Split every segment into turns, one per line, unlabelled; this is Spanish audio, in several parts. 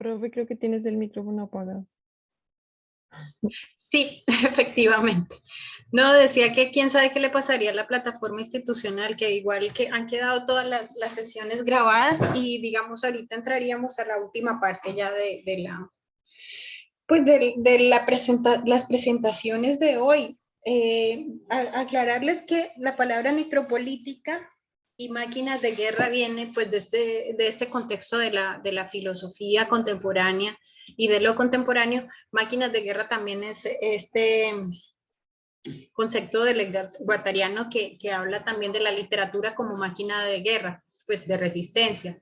Profe, creo que tienes el micrófono apagado.
Sí, efectivamente. No, decía que quién sabe qué le pasaría a la plataforma institucional, que igual que han quedado todas las sesiones grabadas y digamos ahorita entraríamos a la última parte ya de la, pues las presentaciones de hoy. Aclararles que la palabra necropolítica y máquinas de guerra viene pues de este contexto de la filosofía contemporánea y de lo contemporáneo. Máquinas de guerra también es este concepto del guattariano que habla también de la literatura como máquina de guerra, pues de resistencia.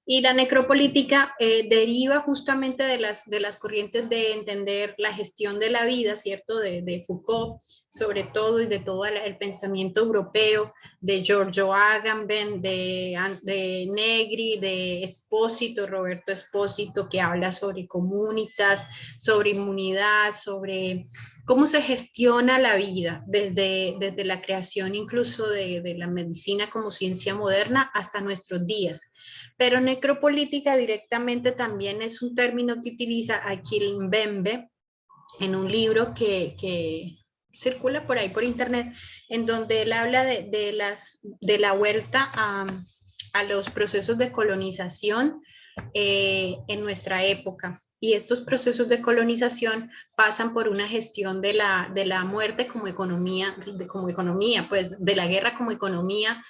Y la necropolítica deriva justamente de las corrientes de entender la gestión de la vida, ¿cierto? De Foucault, sobre todo, y de todo el pensamiento europeo, de Giorgio Agamben, de Negri, de Espósito, Roberto Espósito, que habla sobre comunitas, sobre inmunidad, sobre cómo se gestiona la vida desde la creación incluso de la medicina como ciencia moderna hasta nuestros días. Pero necropolítica directamente también es un término que utiliza Achille Mbembe en un libro que circula por ahí por internet, en donde él habla de la vuelta a los procesos de colonización en nuestra época. Y estos procesos de colonización pasan por una gestión de la muerte como economía, pues de la guerra como economía,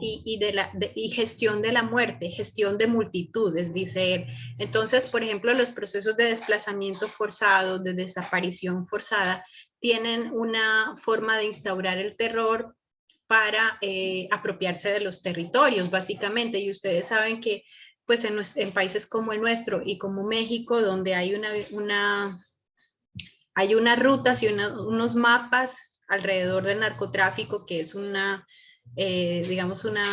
y gestión de la muerte, gestión de multitudes, dice él. Entonces, por ejemplo, los procesos de desplazamiento forzado, de desaparición forzada, tienen una forma de instaurar el terror para apropiarse de los territorios, básicamente. Y ustedes saben que pues en países como el nuestro y como México, donde hay hay unas rutas y unos mapas alrededor del narcotráfico, que es digamos, una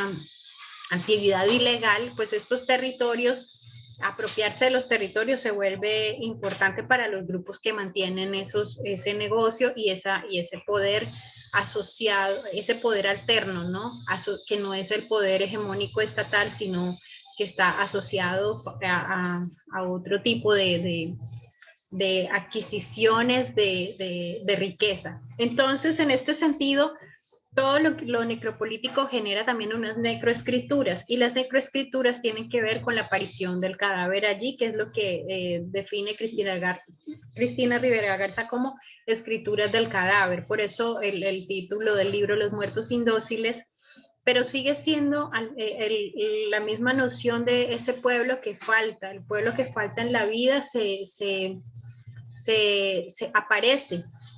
actividad ilegal, pues estos territorios, apropiarse de los territorios se vuelve importante para los grupos que mantienen ese negocio y ese poder asociado, ese poder alterno, ¿no? Que no es el poder hegemónico estatal, sino que está asociado a otro tipo de adquisiciones de riqueza. Entonces, en este sentido, todo lo necropolítico genera también unas necroescrituras, y las necroescrituras tienen que ver con la aparición del cadáver allí, que es lo que define Cristina Rivera Garza como escrituras del cadáver. Por eso el título del libro, Los muertos indóciles, pero sigue siendo la misma noción de ese pueblo que falta, el pueblo que falta en la vida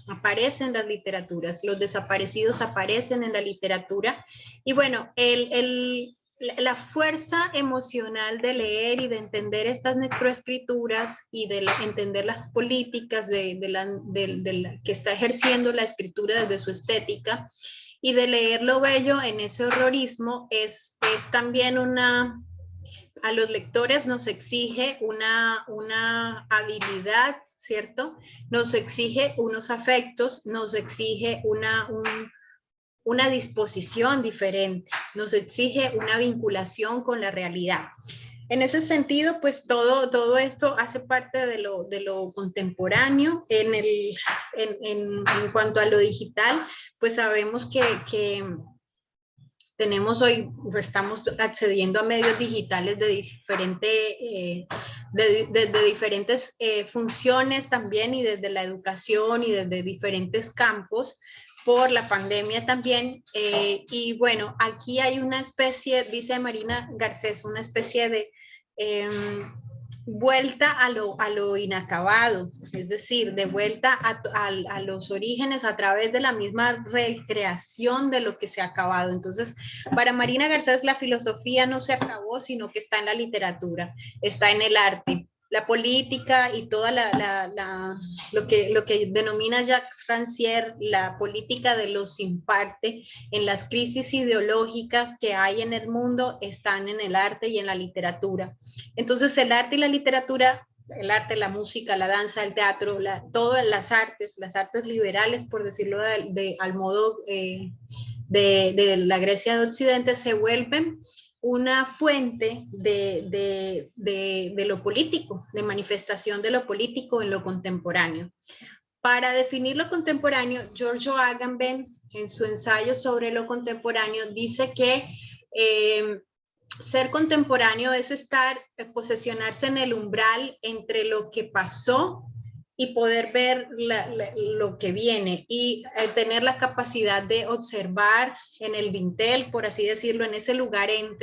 aparece en las literaturas, los desaparecidos aparecen en la literatura. Y bueno, la fuerza emocional de leer y de entender estas necroescrituras y de entender las políticas que está ejerciendo la escritura desde su estética, y de leer lo bello en ese horrorismo es también a los lectores nos exige una habilidad, ¿cierto? Nos exige unos afectos, nos exige una disposición diferente, nos exige una vinculación con la realidad. En ese sentido, pues todo esto hace parte de lo contemporáneo. En cuanto a lo digital, pues sabemos que tenemos hoy, estamos accediendo a medios digitales de diferentes funciones también, y desde la educación y desde diferentes campos por la pandemia también. Y bueno, aquí hay una especie, dice Marina Garcés, una especie de vuelta a lo inacabado, es decir, de vuelta a los orígenes a través de la misma recreación de lo que se ha acabado. Entonces, para Marina Garcés, la filosofía no se acabó, sino que está en la literatura, está en el arte. La política y toda lo que denomina Jacques Rancière la política de lo sin parte, en las crisis ideológicas que hay en el mundo, están en el arte y en la literatura. Entonces, el arte y la literatura, el arte, la música, la danza, el teatro, todas las artes liberales, por decirlo al modo de la Grecia de Occidente, se vuelven una fuente de lo político, de manifestación de lo político en lo contemporáneo. Para definir lo contemporáneo, Giorgio Agamben, en su ensayo sobre lo contemporáneo, dice que ser contemporáneo es posesionarse en el umbral entre lo que pasó y poder ver lo que viene y tener la capacidad de observar en el dintel, por así decirlo, en ese lugar en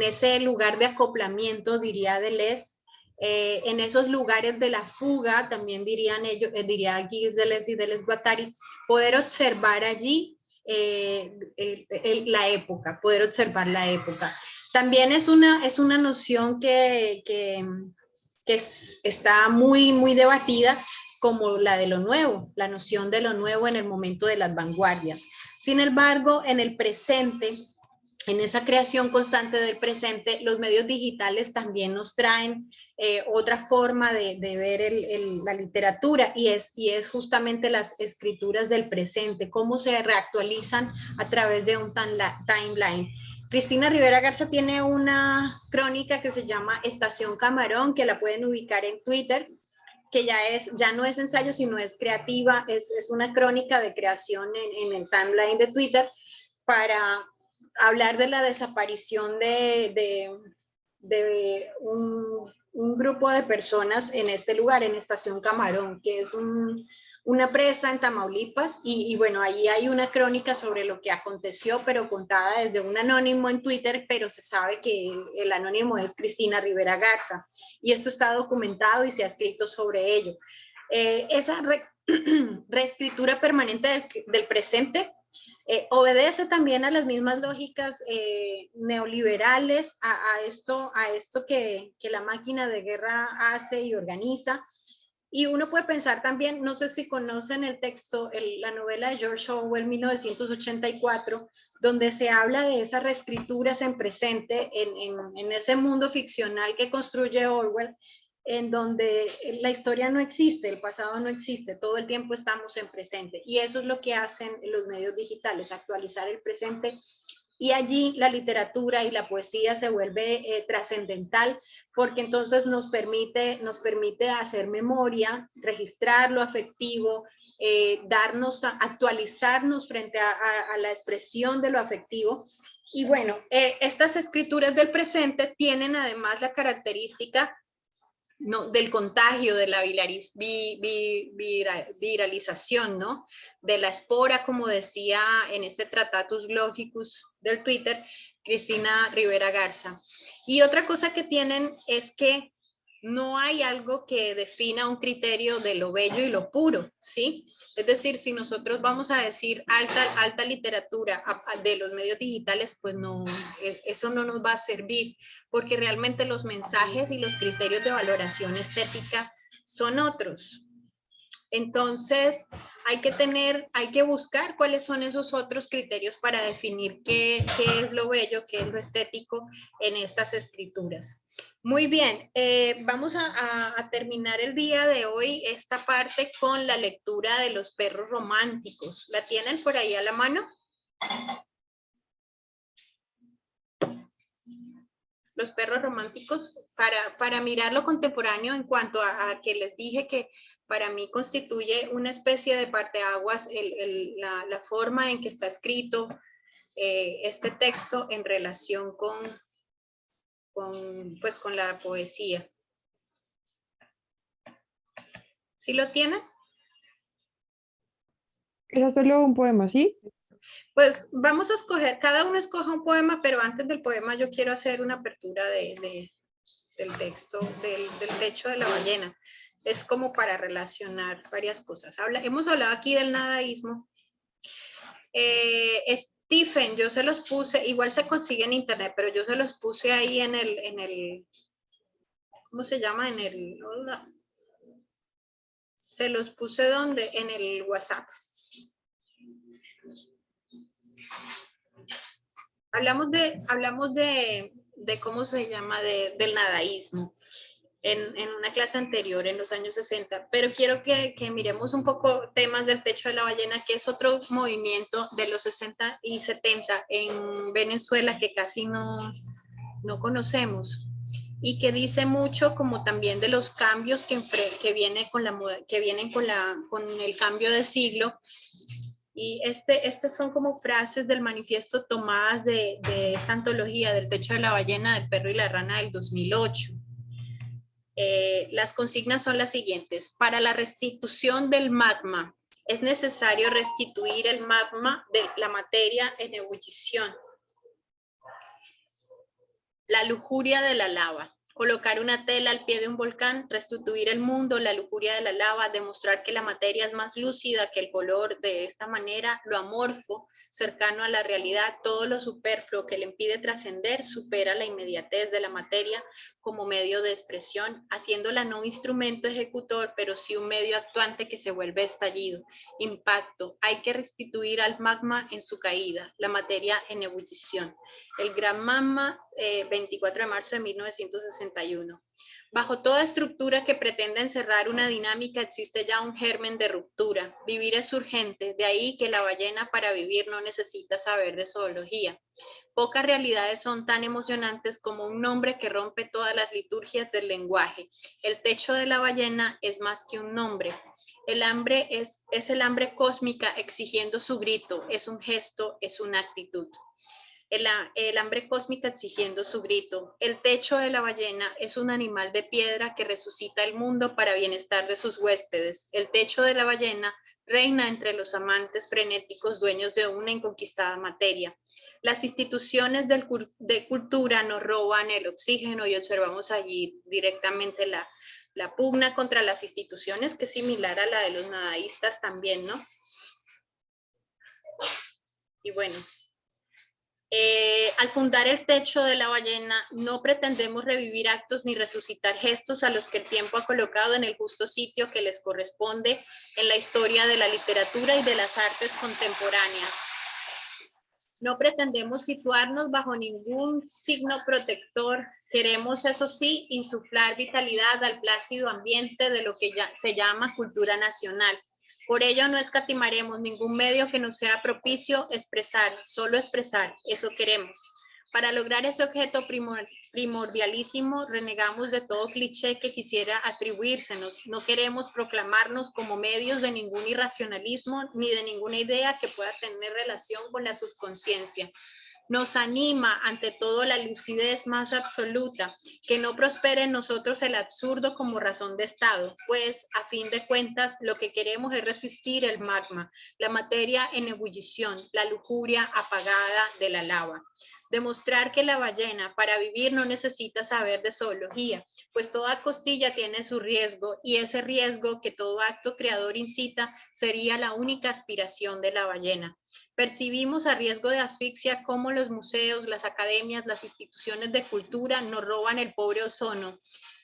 ese lugar de acoplamiento, diría Deleuze, en esos lugares de la fuga, también dirían ellos, diría Gilles Deleuze y Deleuze-Guattari, poder observar allí la época, poder observar la época. También es una noción que está muy debatida, como la de lo nuevo, la noción de lo nuevo en el momento de las vanguardias. Sin embargo, en el presente, en esa creación constante del presente, los medios digitales también nos traen otra forma de ver la literatura y es justamente las escrituras del presente, cómo se reactualizan a través de un timeline. Cristina Rivera Garza tiene una crónica que se llama Estación Camarón, que la pueden ubicar en Twitter, que ya no es ensayo, sino es creativa, es una crónica de creación en el timeline de Twitter para hablar de la desaparición de un grupo de personas en este lugar, en Estación Camarón, que es una presa en Tamaulipas, y bueno, ahí hay una crónica sobre lo que aconteció, pero contada desde un anónimo en Twitter, pero se sabe que el anónimo es Cristina Rivera Garza, y esto está documentado y se ha escrito sobre ello. Esa reescritura permanente del presente obedece también a las mismas lógicas neoliberales, a esto que la máquina de guerra hace y organiza. Y uno puede pensar también, no sé si conocen el texto, la novela de George Orwell, 1984, donde se habla de esas reescrituras en presente, en ese mundo ficcional que construye Orwell, en donde la historia no existe, el pasado no existe, todo el tiempo estamos en presente. Y eso es lo que hacen los medios digitales, actualizar el presente. Y allí la literatura y la poesía se vuelve trascendental, porque entonces nos permite hacer memoria, registrar lo afectivo, actualizarnos frente a la expresión de lo afectivo. Y bueno, estas escrituras del presente tienen además la característica del contagio, de la viralización, ¿no? De la espora, como decía en este Tratatus Logicus del Twitter, Cristina Rivera Garza. Y otra cosa que tienen es que no hay algo que defina un criterio de lo bello y lo puro, ¿sí? Es decir, si nosotros vamos a decir alta literatura de los medios digitales, pues no, eso no nos va a servir, porque realmente los mensajes y los criterios de valoración estética son otros. Entonces, hay que buscar cuáles son esos otros criterios para definir qué es lo bello, qué es lo estético en estas escrituras. Muy bien, vamos a terminar el día de hoy esta parte con la lectura de los perros románticos. ¿La tienen por ahí a la mano? Los perros románticos, para mirar lo contemporáneo en cuanto a que les dije que para mí constituye una especie de parteaguas la forma en que está escrito este texto en relación con la poesía. ¿Sí lo tienen?
Era solo un poema, ¿sí?
Pues vamos a escoger, cada uno escoja un poema, pero antes del poema yo quiero hacer una apertura del texto, del techo de la ballena. Es como para relacionar varias cosas. Hemos hablado aquí del nadaísmo. Stephen, yo se los puse, igual se consigue en internet, pero yo se los puse ahí en el ¿cómo se llama? Se los puse ¿dónde? En el WhatsApp. Hablamos de ¿cómo se llama? Del nadaísmo. en una clase anterior, en los años 60, pero quiero que miremos un poco temas del techo de la ballena, que es otro movimiento de los 60 y 70 en Venezuela que casi no conocemos y que dice mucho como también de los cambios que vienen con el cambio de siglo. Y estas son como frases del manifiesto tomadas de esta antología del techo de la ballena, del perro y la rana del 2008. Las consignas son las siguientes. Para la restitución del magma, es necesario restituir el magma de la materia en ebullición. La lujuria de la lava. Colocar una tela al pie de un volcán, restituir el mundo, la lujuria de la lava, demostrar que la materia es más lúcida que el color, de esta manera, lo amorfo, cercano a la realidad, todo lo superfluo que le impide trascender, supera la inmediatez de la materia como medio de expresión, haciéndola no instrumento ejecutor, pero sí un medio actuante que se vuelve estallido. Impacto. Hay que restituir al magma en su caída, la materia en ebullición. El gran magma, 24 de marzo de 1961. Bajo toda estructura que pretenda encerrar una dinámica existe ya un germen de ruptura. Vivir es urgente, de ahí que la ballena para vivir no necesita saber de zoología. Pocas realidades son tan emocionantes como un nombre que rompe todas las liturgias del lenguaje. El techo de la ballena es más que un nombre. El hambre es el hambre cósmica exigiendo su grito, es un gesto, es una actitud. El hambre cósmica exigiendo su grito. El techo de la ballena es un animal de piedra que resucita el mundo para bienestar de sus huéspedes. El techo de la ballena reina entre los amantes frenéticos dueños de una inconquistada materia. Las instituciones de cultura nos roban el oxígeno y observamos allí directamente la pugna contra las instituciones, que es similar a la de los nadaístas también, ¿no? Y bueno, al fundar el techo de la ballena, no pretendemos revivir actos ni resucitar gestos a los que el tiempo ha colocado en el justo sitio que les corresponde en la historia de la literatura y de las artes contemporáneas. No pretendemos situarnos bajo ningún signo protector. Queremos, eso sí, insuflar vitalidad al plácido ambiente de lo que ya se llama cultura nacional. Por ello no escatimaremos ningún medio que nos sea propicio expresar, solo expresar, eso queremos. Para lograr ese objeto primordialísimo, renegamos de todo cliché que quisiera atribuírsenos. No queremos proclamarnos como medios de ningún irracionalismo ni de ninguna idea que pueda tener relación con la subconsciencia. Nos anima ante todo la lucidez más absoluta, que no prospere en nosotros el absurdo como razón de estado, pues a fin de cuentas lo que queremos es resistir el magma, la materia en ebullición, la lujuria apagada de la lava. Demostrar que la ballena para vivir no necesita saber de zoología, pues toda costilla tiene su riesgo y ese riesgo que todo acto creador incita sería la única aspiración de la ballena. Percibimos a riesgo de asfixia cómo los museos, las academias, las instituciones de cultura nos roban el pobre ozono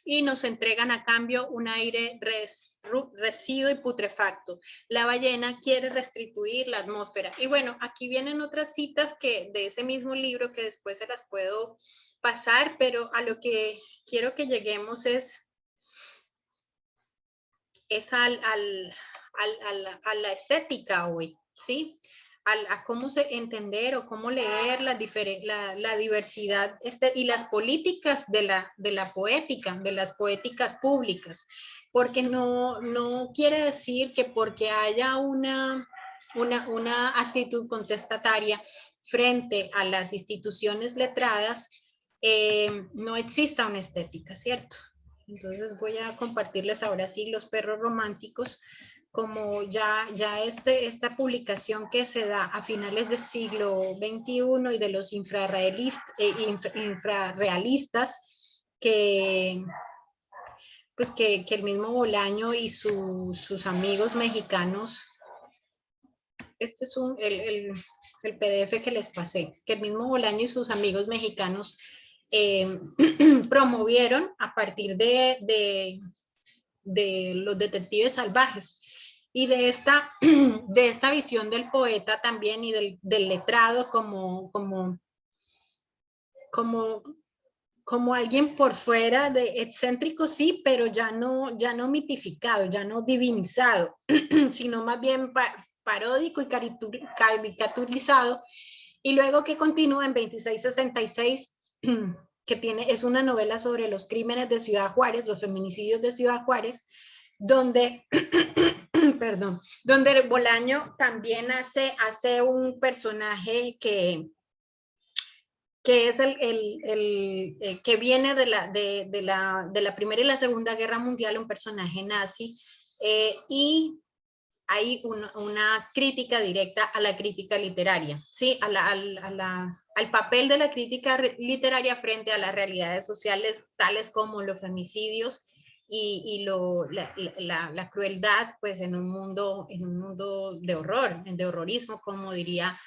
y nos entregan a cambio un aire residuo y putrefacto. La ballena quiere restituir la atmósfera. Y bueno, aquí vienen otras citas de ese mismo libro que después se las puedo pasar, pero a lo que quiero que lleguemos es a la estética hoy, ¿sí? A cómo entender o cómo leer la diversidad y las políticas de la poética, de las poéticas públicas, porque no quiere decir que porque haya una actitud contestataria frente a las instituciones letradas, no exista una estética, ¿cierto? Entonces voy a compartirles ahora sí los perros románticos, como ya esta publicación que se da a finales del siglo XXI y de los infrarrealistas, pues que el mismo Bolaño y sus amigos mexicanos, este es el PDF que les pasé, que el mismo Bolaño y sus amigos mexicanos promovieron a partir de los detectives salvajes y de esta visión del poeta también y del letrado como como alguien por fuera de excéntrico, sí, pero ya no mitificado, ya no divinizado, sino más bien paródico y caricaturizado. Y luego que continúa en 2666, es una novela sobre los crímenes de Ciudad Juárez, los feminicidios de Ciudad Juárez, donde, perdón, donde Bolaño también hace un personaje que es que viene de la Primera y la Segunda Guerra Mundial, un personaje nazi, y hay una crítica directa a la crítica literaria, ¿sí? Al papel de la crítica literaria frente a las realidades sociales, tales como los femicidios y la crueldad, pues en un mundo de horror, de horrorismo, como diría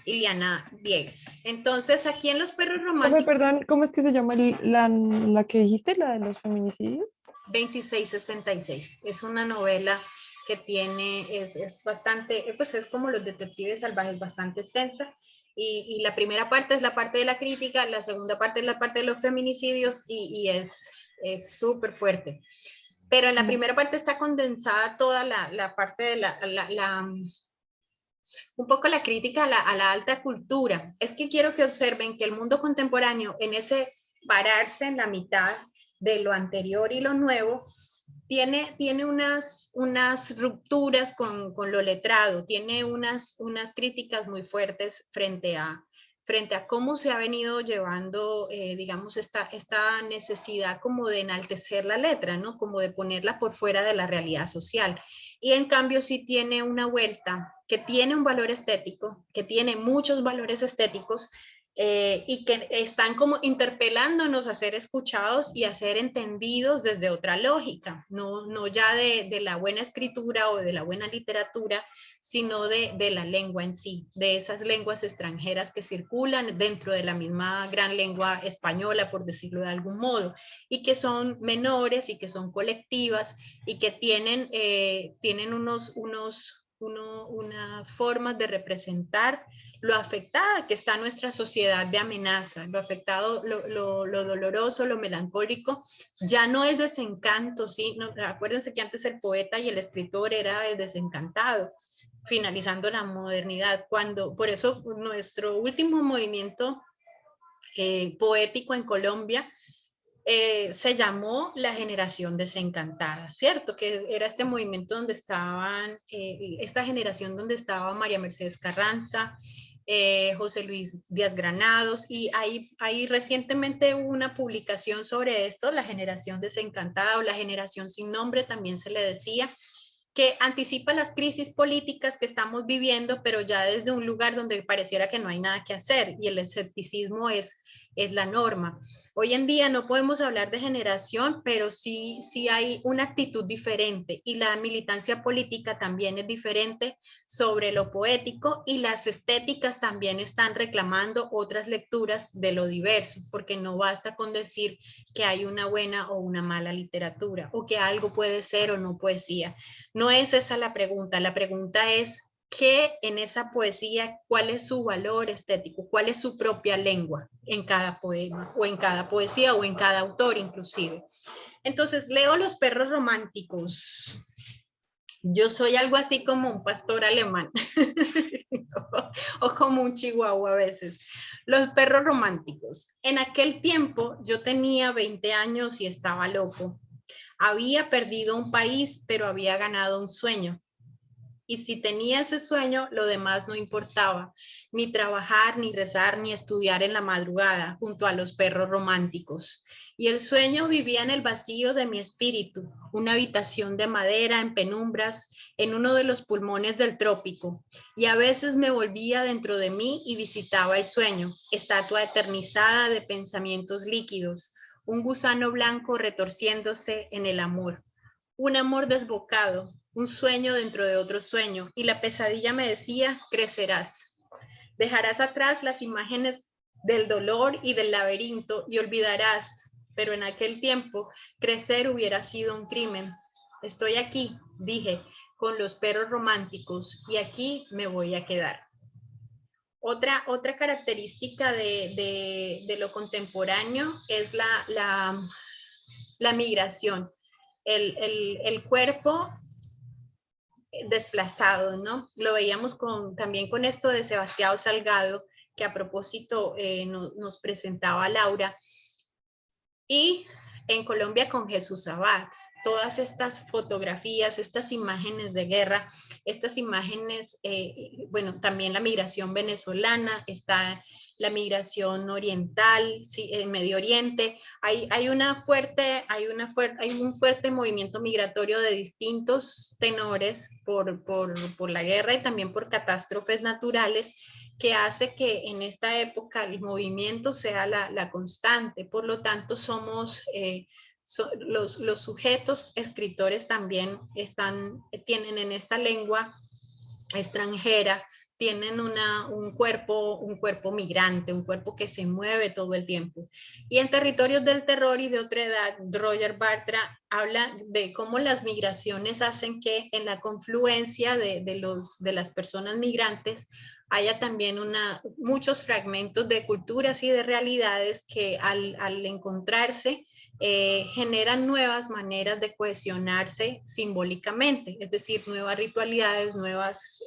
Iliana Diegues. Entonces, aquí en Los Perros Románticos,
Perdón, ¿cómo es que se llama la que dijiste, la de los feminicidios?
2666, es una novela que es bastante, pues es como Los Detectives Salvajes, bastante extensa. Y la primera parte es la parte de la crítica, la segunda parte es la parte de los feminicidios y es súper fuerte. Pero en la primera parte está condensada toda la parte de un poco la crítica a la alta cultura. Es que quiero que observen que el mundo contemporáneo, en ese pararse en la mitad de lo anterior y lo nuevo, tiene unas rupturas con lo letrado, tiene unas críticas muy fuertes frente a cómo se ha venido llevando, digamos, esta necesidad como de enaltecer la letra, ¿no? Como de ponerla por fuera de la realidad social. Y en cambio sí tiene una vuelta que tiene un valor estético, que tiene muchos valores estéticos, y que están como interpelándonos a ser escuchados y a ser entendidos desde otra lógica, no ya de la buena escritura o de la buena literatura, sino de la lengua en sí, de esas lenguas extranjeras que circulan dentro de la misma gran lengua española, por decirlo de algún modo, y que son menores y que son colectivas y que tienen unas formas de representar lo afectada que está nuestra sociedad de amenaza, lo afectado, lo doloroso, lo melancólico, ya no el desencanto, ¿sí? No, acuérdense que antes el poeta y el escritor era el desencantado, finalizando la modernidad, por eso nuestro último movimiento poético en Colombia se llamó la generación desencantada, ¿cierto? Que era este movimiento donde estaban, esta generación donde estaba María Mercedes Carranza, José Luis Díaz Granados, y hay recientemente una publicación sobre esto, la generación desencantada o la generación sin nombre también se le decía, que anticipa las crisis políticas que estamos viviendo, pero ya desde un lugar donde pareciera que no hay nada que hacer y el escepticismo es la norma. Hoy en día no podemos hablar de generación, pero sí hay una actitud diferente y la militancia política también es diferente sobre lo poético y las estéticas también están reclamando otras lecturas de lo diverso, porque no basta con decir que hay una buena o una mala literatura o que algo puede ser o no poesía. No es esa la pregunta es qué en esa poesía, cuál es su valor estético, cuál es su propia lengua en cada poema o en cada poesía o en cada autor inclusive. Entonces leo Los Perros Románticos. Yo soy algo así como un pastor alemán o como un chihuahua a veces. Los Perros Románticos. En aquel tiempo yo tenía 20 años y estaba loco. Había perdido un país, pero había ganado un sueño. Y si tenía ese sueño, lo demás no importaba, ni trabajar, ni rezar, ni estudiar en la madrugada junto a los perros románticos. Y el sueño vivía en el vacío de mi espíritu, una habitación de madera en penumbras, en uno de los pulmones del trópico. Y a veces me volvía dentro de mí y visitaba el sueño, estatua eternizada de pensamientos líquidos, un gusano blanco retorciéndose en el amor. Un amor desbocado, un sueño dentro de otro sueño, y la pesadilla me decía, crecerás. Dejarás atrás las imágenes del dolor y del laberinto y olvidarás, pero en aquel tiempo crecer hubiera sido un crimen. Estoy aquí, dije, con los perros románticos, y aquí me voy a quedar. Otra característica de lo contemporáneo es la migración, el cuerpo desplazado, ¿no? Lo veíamos también con esto de Sebastián Salgado, que a propósito nos presentaba Laura, y en Colombia con Jesús Abad. Todas estas fotografías, estas imágenes de guerra, estas imágenes, bueno, también la migración venezolana, está la migración oriental, sí, en Medio Oriente, hay un fuerte movimiento migratorio de distintos tenores por la guerra y también por catástrofes naturales, que hace que en esta época el movimiento sea la constante. Por lo tanto, los sujetos escritores también tienen en esta lengua extranjera, tienen un cuerpo migrante, un cuerpo que se mueve todo el tiempo. Y en Territorios del Terror y de otra edad, Roger Bartra habla de cómo las migraciones hacen que en la confluencia de las personas migrantes haya también muchos fragmentos de culturas y de realidades que al encontrarse generan nuevas maneras de cohesionarse simbólicamente, es decir, nuevas ritualidades, nuevas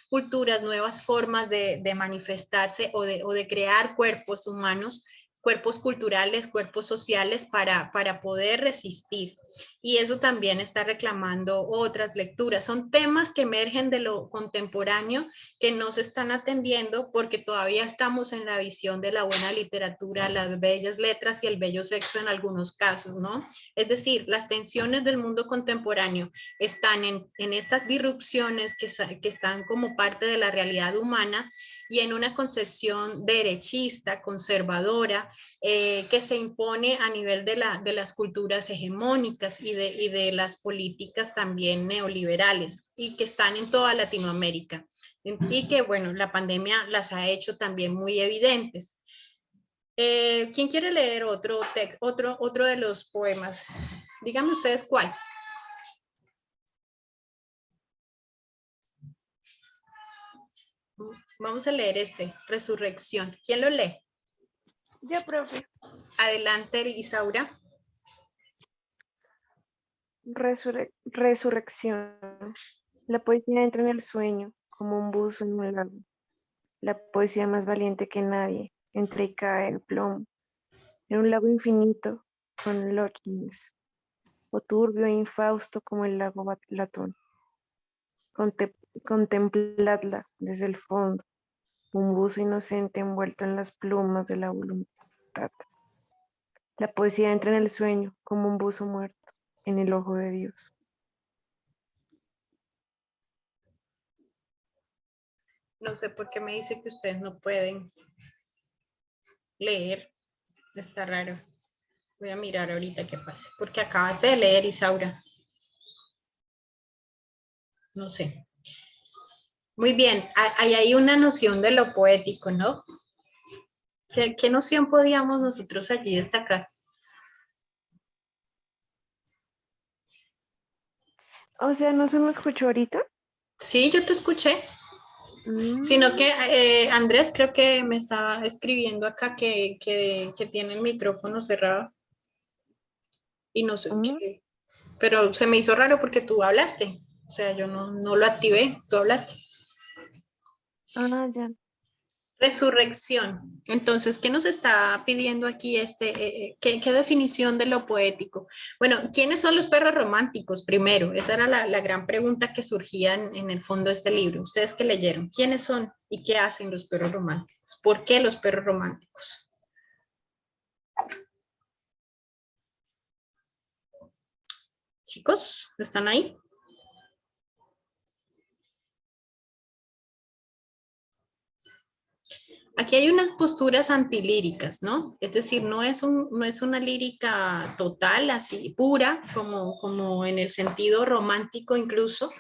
culturas, nuevas formas de manifestarse o de crear cuerpos humanos, cuerpos culturales, cuerpos sociales para poder resistir. Y eso también está reclamando otras lecturas. Son temas que emergen de lo contemporáneo que no se están atendiendo porque todavía estamos en la visión de la buena literatura, las bellas letras y el bello sexo en algunos casos, ¿no? Es decir, las tensiones del mundo contemporáneo están en estas disrupciones que están como parte de la realidad humana y en una concepción derechista, conservadora, que se impone a nivel de las culturas hegemónicas y de las políticas también neoliberales y que están en toda Latinoamérica y que, bueno, la pandemia las ha hecho también muy evidentes. ¿Quién quiere leer otro de los poemas? Díganme ustedes cuál. Vamos a leer Resurrección. ¿Quién lo lee?
Yo, profe.
Adelante, Isaura.
Resurrección. La poesía entra en el sueño, como un buzo en un lago. La poesía más valiente que nadie, entra y cae el plomo. En un lago infinito, con Lochnes, o turbio e infausto como el lago Latón. Contempladla desde el fondo, un buzo inocente envuelto en las plumas de la voluntad. La poesía entra en el sueño, como un buzo muerto, en el ojo de Dios.
No sé por qué me dice que ustedes no pueden leer. Está raro. Voy a mirar ahorita qué pasa. Porque acabaste de leer, Isaura. No sé. Muy bien. Ahí hay una noción de lo poético, ¿no? ¿Qué noción podíamos nosotros allí destacar?
O sea, ¿no se me escuchó ahorita?
Sí, yo te escuché. Sino que Andrés creo que me estaba escribiendo acá que tiene el micrófono cerrado. Y no sé qué. Pero se me hizo raro porque tú hablaste. O sea, yo no lo activé, tú hablaste.
Ah, ya.
Resurrección. Entonces, ¿qué nos está pidiendo aquí ¿qué definición de lo poético? Bueno, ¿quiénes son los perros románticos primero? Esa era la gran pregunta que surgía en el fondo de este libro. Ustedes que leyeron, ¿quiénes son y qué hacen los perros románticos? ¿Por qué los perros románticos? Chicos, ¿están ahí? Aquí hay unas posturas antilíricas, ¿no? Es decir, no es una lírica total, así pura, como en el sentido romántico incluso,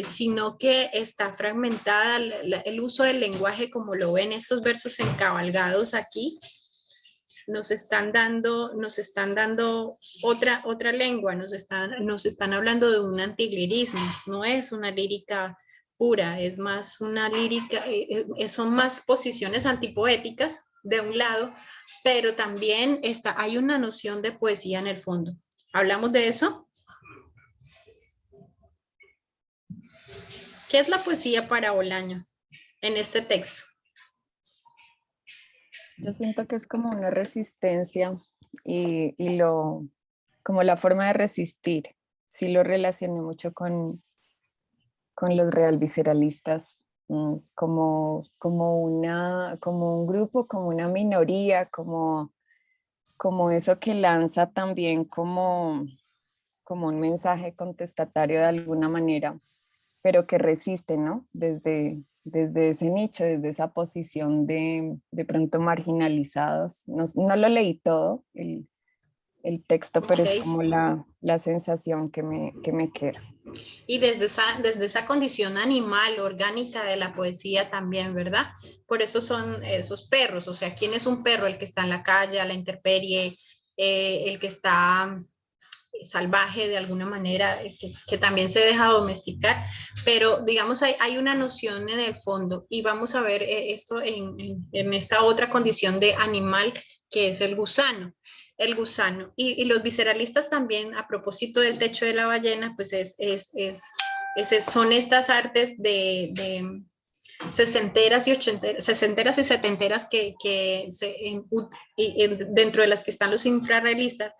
sino que está fragmentada el uso del lenguaje, como lo ven estos versos encabalgados aquí, nos están dando otra lengua, nos están hablando de un antilirismo, no es una lírica pura, es más una lírica, son más posiciones antipoéticas de un lado, pero también hay una noción de poesía en el fondo. ¿Hablamos de eso? ¿Qué es la poesía para Bolaño en este texto?
Yo siento que es como una resistencia como la forma de resistir. Sí lo relacioné mucho con los real visceralistas, como un grupo, como una minoría, como eso que lanza también como un mensaje contestatario de alguna manera, pero que resiste, ¿no? Desde ese nicho, desde esa posición de pronto marginalizados. No lo leí todo, el texto, pero es
Okay.
como la sensación que me queda.
Y desde esa condición animal, orgánica de la poesía también, ¿verdad? Por eso son esos perros, o sea, ¿quién es un perro? El que está en la calle, a la intemperie, el que está salvaje de alguna manera, que también se deja domesticar, pero digamos hay una noción en el fondo y vamos a ver esto en esta otra condición de animal que es el gusano. El gusano. Y los visceralistas también, a propósito del techo de la ballena, pues son estas artes de sesenteras y ochenteras, sesenteras y setenteras dentro de las que están los infrarrealistas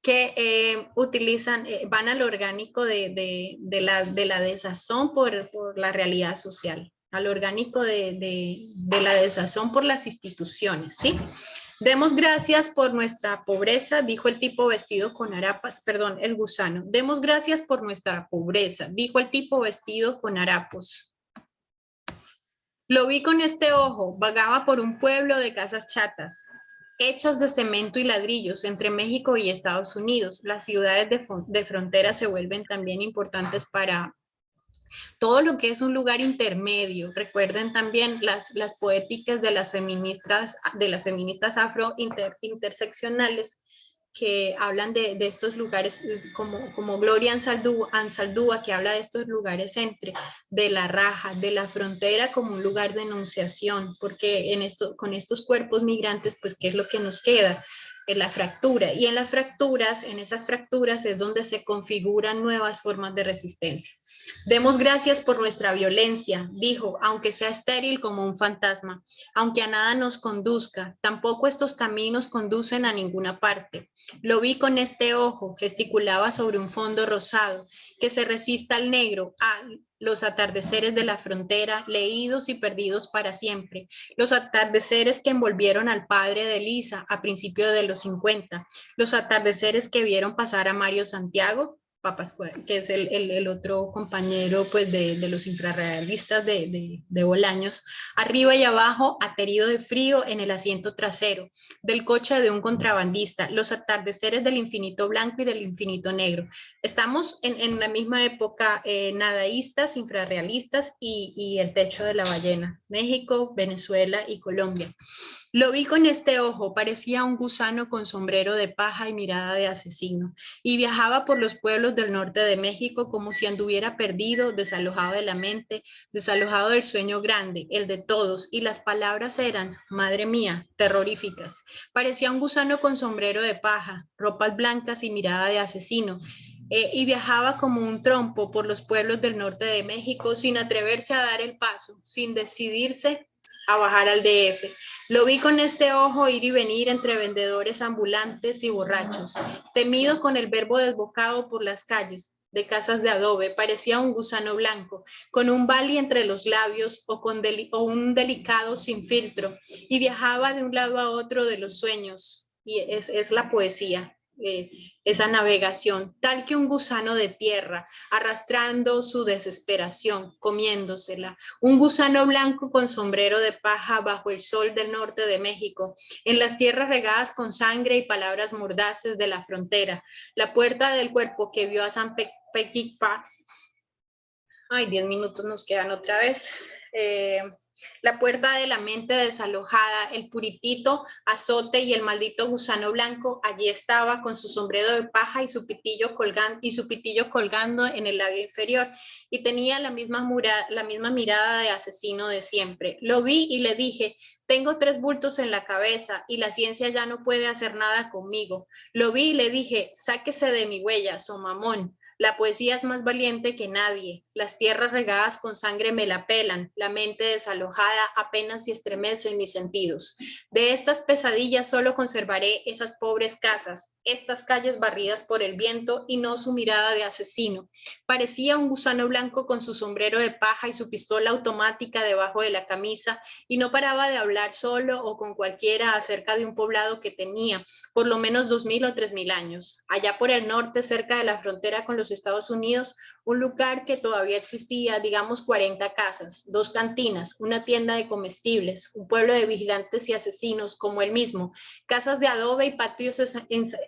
que utilizan, van al orgánico de la desazón por la realidad social, al orgánico de la desazón por las instituciones, ¿sí? Demos gracias por nuestra pobreza, dijo el tipo vestido con harapas, perdón, el gusano. Demos gracias por nuestra pobreza, dijo el tipo vestido con harapos. Lo vi con este ojo, vagaba por un pueblo de casas chatas, hechas de cemento y ladrillos entre México y Estados Unidos. Las ciudades de frontera se vuelven también importantes para todo lo que es un lugar intermedio. Recuerden también las poéticas de las feministas afro interseccionales que hablan de estos lugares, como Gloria Ansaldúa, que habla de estos lugares de la raja, de la frontera como un lugar de enunciación, porque con estos cuerpos migrantes, pues, ¿qué es lo que nos queda? En la fractura, y en esas fracturas es donde se configuran nuevas formas de resistencia. Demos gracias por nuestra violencia, dijo, aunque sea estéril como un fantasma, aunque a nada nos conduzca, tampoco estos caminos conducen a ninguna parte. Lo vi con este ojo, gesticulaba sobre un fondo rosado, que se resista al negro, a los atardeceres de la frontera, leídos y perdidos para siempre, los atardeceres que envolvieron al padre de Lisa a principios de los 50, los atardeceres que vieron pasar a Mario Santiago, que es el otro compañero, pues, de los infrarrealistas de Bolaños, arriba y abajo, aterido de frío en el asiento trasero del coche de un contrabandista, los atardeceres del infinito blanco y del infinito negro. Estamos en la misma época, nadaístas, infrarrealistas y el techo de la ballena, México, Venezuela y Colombia. Lo vi con este ojo, parecía un gusano con sombrero de paja y mirada de asesino, y viajaba por los pueblos del norte de México como si anduviera perdido, desalojado de la mente, desalojado del sueño grande, el de todos, y las palabras eran, madre mía, terroríficas. Parecía un gusano con sombrero de paja, ropas blancas y mirada de asesino, y viajaba como un trompo por los pueblos del norte de México sin atreverse a dar el paso, sin decidirse a bajar al DF. Lo vi con este ojo ir y venir entre vendedores ambulantes y borrachos, temido con el verbo desbocado por las calles de casas de adobe, parecía un gusano blanco, con un bali entre los labios o un delicado sin filtro, y viajaba de un lado a otro de los sueños, y es la poesía. Esa navegación, tal que un gusano de tierra, arrastrando su desesperación, comiéndosela, un gusano blanco con sombrero de paja bajo el sol del norte de México, en las tierras regadas con sangre y palabras mordaces de la frontera, la puerta del cuerpo que vio a San Pequipa. Ay, 10 minutos nos quedan otra vez. La puerta de la mente desalojada, el puritito azote y el maldito gusano blanco allí estaba con su sombrero de paja y su pitillo colgando en el labio inferior, y tenía la misma mirada de asesino de siempre. Lo vi y le dije: tengo 3 bultos en la cabeza y la ciencia ya no puede hacer nada conmigo. Lo vi y le dije: sáquese de mi huella, somamón. La poesía es más valiente que nadie. Las tierras regadas con sangre me la pelan. La mente desalojada apenas si estremece mis sentidos. De estas pesadillas solo conservaré esas pobres casas, estas calles barridas por el viento y no su mirada de asesino. Parecía un gusano blanco con su sombrero de paja y su pistola automática debajo de la camisa, y no paraba de hablar solo o con cualquiera acerca de un poblado que tenía por lo menos 2000 o 3000 años. Allá por el norte, cerca de la frontera con los Estados Unidos, un lugar que todavía existía, digamos 40 casas, 2 cantinas, una tienda de comestibles, un pueblo de vigilantes y asesinos como él mismo, casas de adobe y patios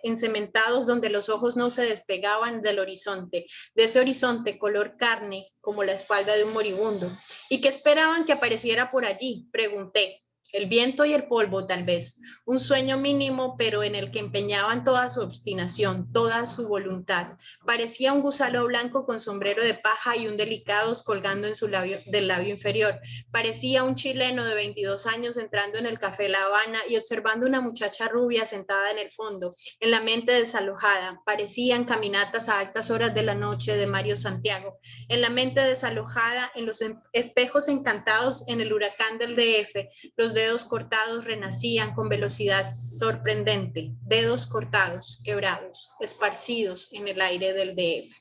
encementados donde los ojos no se despegaban del horizonte, de ese horizonte color carne como la espalda de un moribundo. ¿Y qué esperaban que apareciera por allí?, pregunté. El viento y el polvo, tal vez. Un sueño mínimo, pero en el que empeñaban toda su obstinación, toda su voluntad. Parecía un gusano blanco con sombrero de paja y un delicados colgando en su del labio inferior. Parecía un chileno de 22 años entrando en el café La Habana y observando una muchacha rubia sentada en el fondo, en la mente desalojada. Parecían caminatas a altas horas de la noche de Mario Santiago. En la mente desalojada, en los espejos encantados, en el huracán del DF, los dedos cortados renacían con velocidad sorprendente, dedos cortados, quebrados, esparcidos en el aire del DF.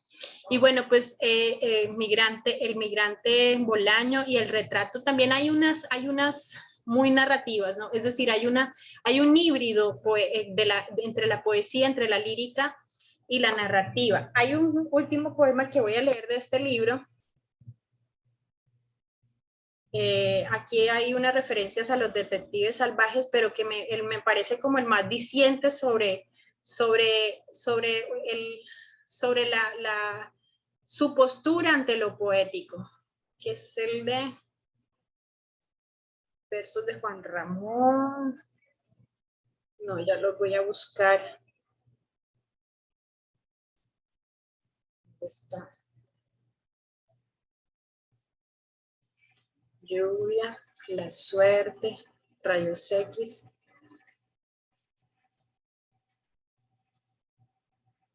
Y bueno, pues el migrante Bolaño y el retrato, también hay unas muy narrativas, ¿no? Es decir, hay un híbrido entre la poesía, entre la lírica y la narrativa. Hay un último poema que voy a leer de este libro. Aquí hay unas referencias a los detectives salvajes, pero que me parece como el más diciente sobre su postura ante lo poético, que es el de versos de Juan Ramón. No, ya lo voy a buscar. Está. Lluvia, la suerte, rayos X.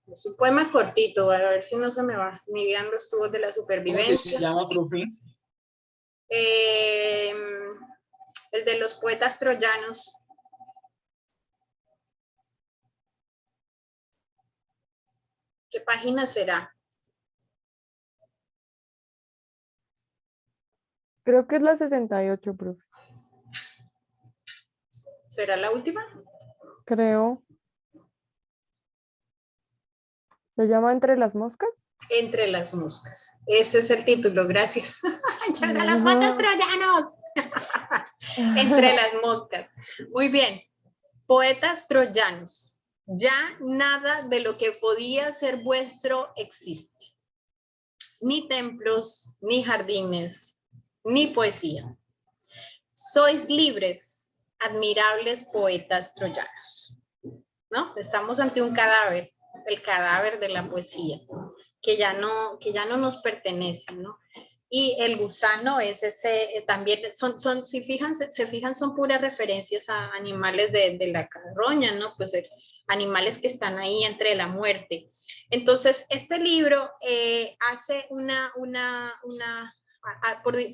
Es un poema cortito, a ver si no se me va. Ni bien los tubos de la supervivencia.
¿Cómo se llama, profe?
El de los poetas troyanos. ¿Qué página será?
Creo que es la 68, profe.
¿Será la última?
Creo. ¿Se llama Entre las moscas?
Entre las moscas. Ese es el título, gracias. ¡Ya de los poetas troyanos! Entre las moscas. Muy bien. Poetas troyanos. Ya nada de lo que podía ser vuestro existe. Ni templos, ni jardines, ni poesía. Sois libres, admirables poetas troyanos. ¿No? Estamos ante un cadáver, el cadáver de la poesía, que ya no nos pertenece, ¿no? Y el gusano es ese, también son si se fijan, son puras referencias a animales de la carroña, ¿no? Pues animales que están ahí entre la muerte. Entonces, este libro hace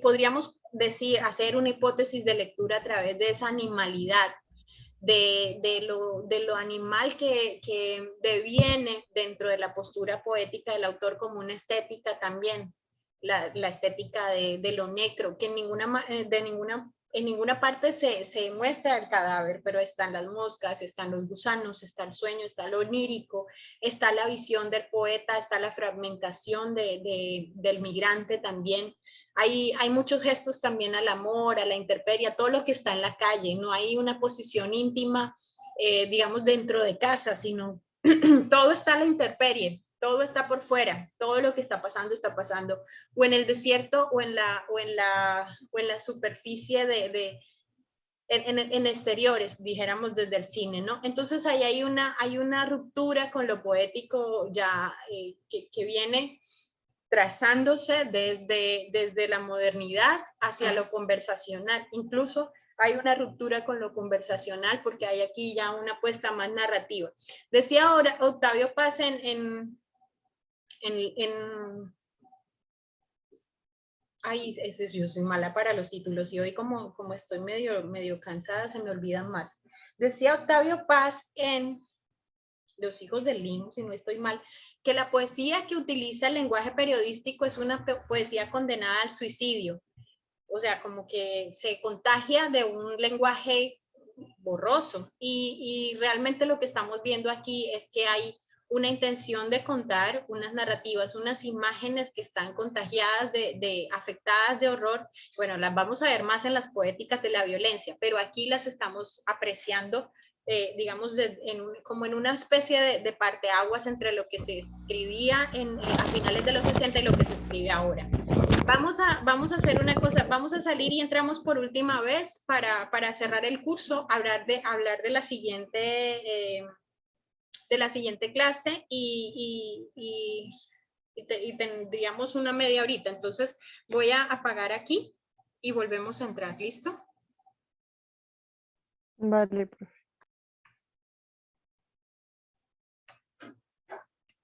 podríamos decir, hacer una hipótesis de lectura a través de esa animalidad, de lo animal que deviene dentro de la postura poética del autor como una estética también, la estética de lo necro, que en ninguna parte se muestra el cadáver, pero están las moscas, están los gusanos, está el sueño, está lo onírico, está la visión del poeta, está la fragmentación del migrante también. Hay muchos gestos también al amor, a la intemperie, a todo lo que está en la calle. No hay una posición íntima, digamos, dentro de casa, sino todo está a la intemperie. todo está por fuera, todo lo que está pasando, o en el desierto o en la superficie en exteriores, dijéramos desde el cine, ¿no? Entonces ahí hay una ruptura con lo poético ya que viene trazándose desde la modernidad hacia lo conversacional. Incluso hay una ruptura con lo conversacional porque hay aquí ya una apuesta más narrativa. Decía ahora Octavio Paz ay, yo soy mala para los títulos y hoy como estoy medio cansada se me olvidan más. Decía Octavio Paz en Los hijos del Limbo, si no estoy mal, que la poesía que utiliza el lenguaje periodístico es una poesía condenada al suicidio. O sea, como que se contagia de un lenguaje borroso. Y realmente lo que estamos viendo aquí es que hay una intención de contar unas narrativas, unas imágenes que están contagiadas afectadas de horror. Bueno, las vamos a ver más en las poéticas de la violencia, pero aquí las estamos apreciando, digamos, como en una especie de parteaguas entre lo que se escribía a finales de los 60 y lo que se escribe ahora. Vamos a hacer una cosa, vamos a salir y entramos por última vez para cerrar el curso, hablar de la siguiente clase y tendríamos una media horita. Entonces voy a apagar aquí y volvemos a entrar, ¿listo?
Vale, profe.